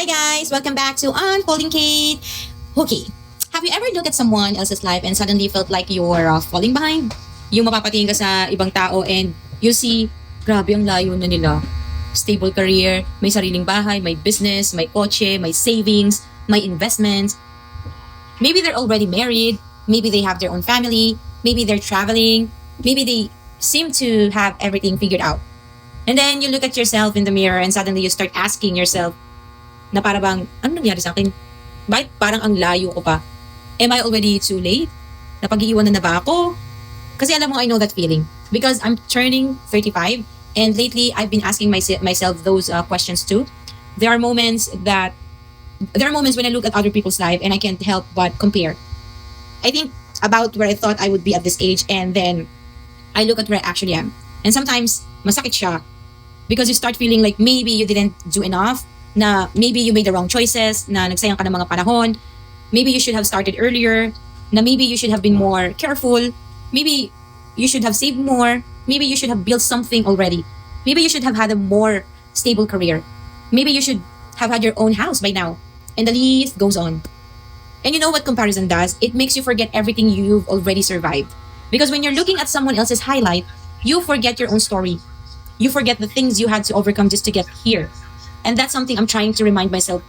Hi guys! Welcome back to Unfolding Kate. Okay, have you ever looked at someone else's life and suddenly felt like you're falling behind? Yung mapapatingin ka sa ibang tao and you see, grabe ang layo na nila. Stable career, may sariling bahay, may business, may kotse, may savings, may investments. Maybe they're already married, maybe they have their own family, maybe they're traveling, maybe they seem to have everything figured out. And then you look at yourself in the mirror and suddenly you start asking yourself, na para bang, ano nangyari sa akin? Bakit parang ang layo ko pa? Am I already too late? Napag-iiwanan na ba ako? Kasi alam mo, I know that feeling. Because I'm turning 35 and lately I've been asking myself those questions too. There are moments when I look at other people's life and I can't help but compare. I think about where I thought I would be at this age and then I look at where I actually am. And sometimes, masakit siya because you start feeling like maybe you didn't do enough, na maybe you made the wrong choices, na nagsayang ka ng mga panahon, maybe you should have started earlier, na maybe you should have been more careful, maybe you should have saved more, maybe you should have built something already, maybe you should have had a more stable career, maybe you should have had your own house by now, and the list goes on. And you know what comparison does? It makes you forget everything you've already survived. Because when you're looking at someone else's highlight, you forget your own story. You forget the things you had to overcome just to get here. And that's something I'm trying to remind myself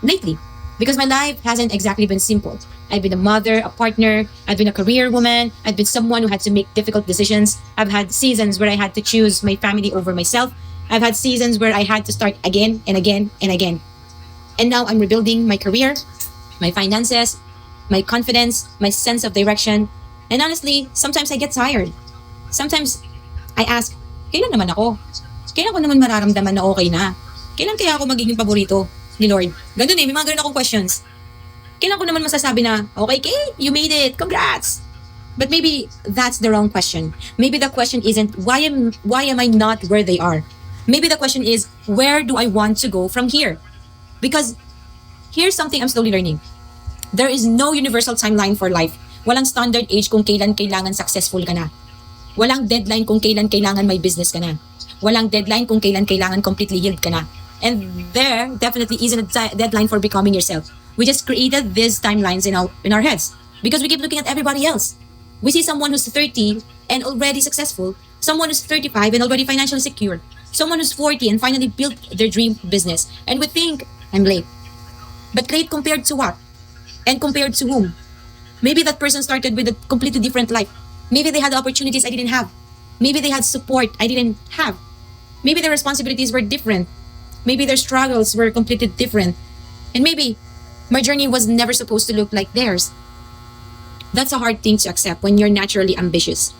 lately. Because my life hasn't exactly been simple. I've been a mother, a partner, I've been a career woman, I've been someone who had to make difficult decisions. I've had seasons where I had to choose my family over myself. I've had seasons where I had to start again and again and again. And now I'm rebuilding my career, my finances, my confidence, my sense of direction. And honestly, sometimes I get tired. Sometimes I ask, kailan naman ako? Kailan ko naman mararamdaman na okay na? Kailan kaya ako magiging paborito ni Lord? Ganun may mga ganun akong questions. Kailan ko naman masasabi na, okay, Kate, you made it, congrats. But maybe that's the wrong question. Maybe the question isn't, why am I not where they are? Maybe the question is, where do I want to go from here? Because here's something I'm slowly learning. There is no universal timeline for life. Walang standard age kung kailan kailangan successful ka na. Walang deadline kung kailan kailangan may business ka na. Walang deadline kung kailan kailangan completely healed ka na. And there definitely isn't a deadline for becoming yourself. We just created these timelines in our heads because we keep looking at everybody else. We see someone who's 30 and already successful, someone who's 35 and already financially secure, someone who's 40 and finally built their dream business. And we think, I'm late. But late compared to what? And compared to whom? Maybe that person started with a completely different life. Maybe they had opportunities I didn't have. Maybe they had support I didn't have. Maybe their responsibilities were different. Maybe their struggles were completely different. And maybe my journey was never supposed to look like theirs. That's a hard thing to accept when you're naturally ambitious.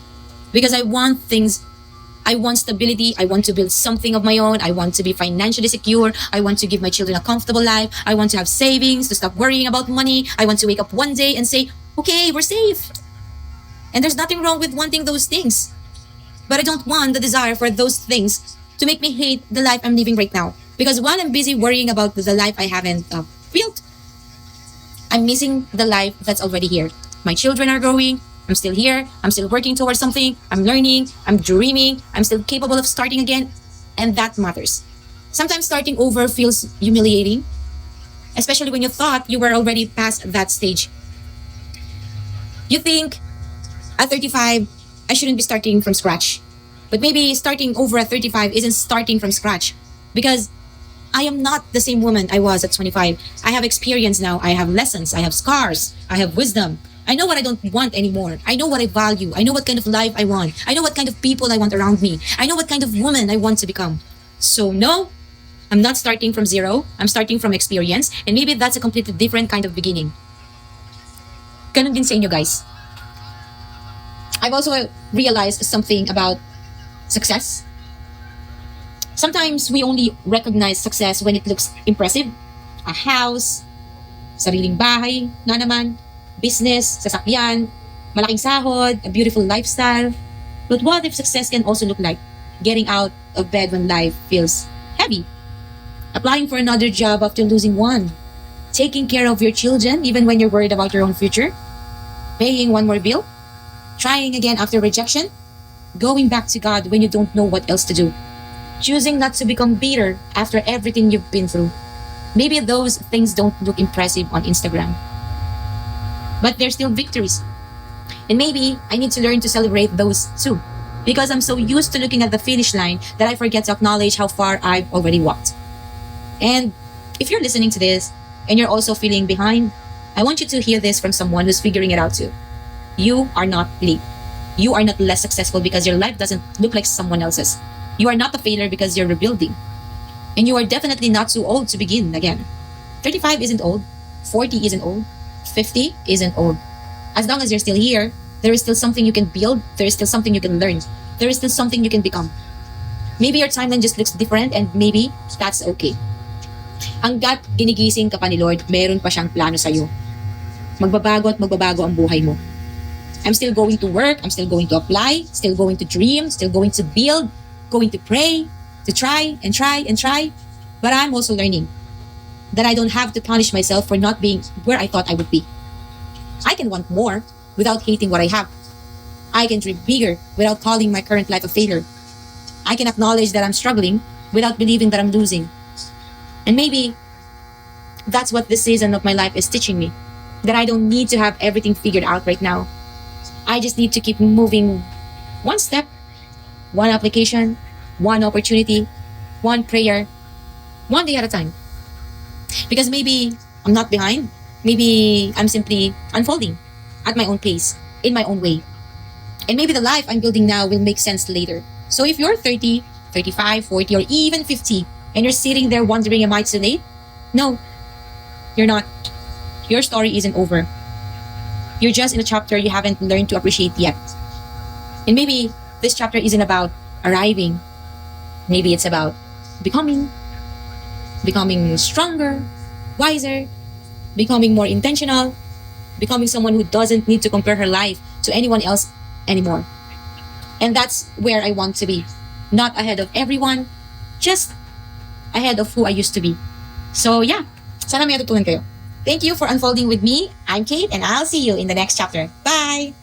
Because I want stability, I want to build something of my own, I want to be financially secure, I want to give my children a comfortable life, I want to have savings, to stop worrying about money, I want to wake up one day and say, okay, we're safe. And there's nothing wrong with wanting those things. But I don't want the desire for those things to make me hate the life I'm living right now. Because while I'm busy worrying about the life I haven't built, I'm missing the life that's already here. My children are growing, I'm still here, I'm still working towards something, I'm learning, I'm dreaming, I'm still capable of starting again, and that matters. Sometimes starting over feels humiliating, especially when you thought you were already past that stage. You think, at 35, I shouldn't be starting from scratch. But maybe starting over at 35 isn't starting from scratch. Because I am not the same woman I was at 25. I have experience now. I have lessons. I have scars. I have wisdom. I know what I don't want anymore. I know what I value. I know what kind of life I want. I know what kind of people I want around me. I know what kind of woman I want to become. So no, I'm not starting from zero. I'm starting from experience. And maybe that's a completely different kind of beginning. Ganun din sa inyo, guys. I've also realized something about success. Sometimes we only recognize success when it looks impressive. A house, sariling bahay, na naman, business, sasakyan, malaking sahod, a beautiful lifestyle. But what if success can also look like getting out of bed when life feels heavy? Applying for another job after losing one. Taking care of your children even when you're worried about your own future. Paying one more bill. Trying again after rejection. Going back to God when you don't know what else to do. Choosing not to become bitter after everything you've been through. Maybe those things don't look impressive on Instagram, but they're still victories. And maybe I need to learn to celebrate those too, because I'm so used to looking at the finish line that I forget to acknowledge how far I've already walked. And if you're listening to this and you're also feeling behind, I want you to hear this from someone who's figuring it out too. You are not late. You are not less successful because your life doesn't look like someone else's. You are not a failure because you're rebuilding. And you are definitely not too old to begin again. 35 isn't old. 40 isn't old. 50 isn't old. As long as you're still here, there is still something you can build. There is still something you can learn. There is still something you can become. Maybe your timeline just looks different and maybe that's okay. Hanggat ginigising ka pa ni Lord, meron pa siyang plano sa'yo. Magbabago at magbabago ang buhay mo. I'm still going to work, I'm still going to apply, still going to dream, still going to build, going to pray, to try and try and try. But I'm also learning that I don't have to punish myself for not being where I thought I would be. I can want more without hating what I have. I can dream bigger without calling my current life a failure. I can acknowledge that I'm struggling without believing that I'm losing. And maybe that's what this season of my life is teaching me. That I don't need to have everything figured out right now. I just need to keep moving one step, one application, one opportunity, one prayer, one day at a time. Because maybe I'm not behind. Maybe I'm simply unfolding at my own pace, in my own way. And maybe the life I'm building now will make sense later. So if you're 30, 35, 40, or even 50, and you're sitting there wondering, am I too late? No, you're not. Your story isn't over. You're just in a chapter you haven't learned to appreciate yet. And maybe this chapter isn't about arriving. Maybe it's about becoming stronger, wiser, becoming more intentional, becoming someone who doesn't need to compare her life to anyone else anymore. And that's where I want to be. Not ahead of everyone, just ahead of who I used to be. So yeah, sana may natutunan kayo. Thank you for unfolding with me. I'm Kate and I'll see you in the next chapter. Bye!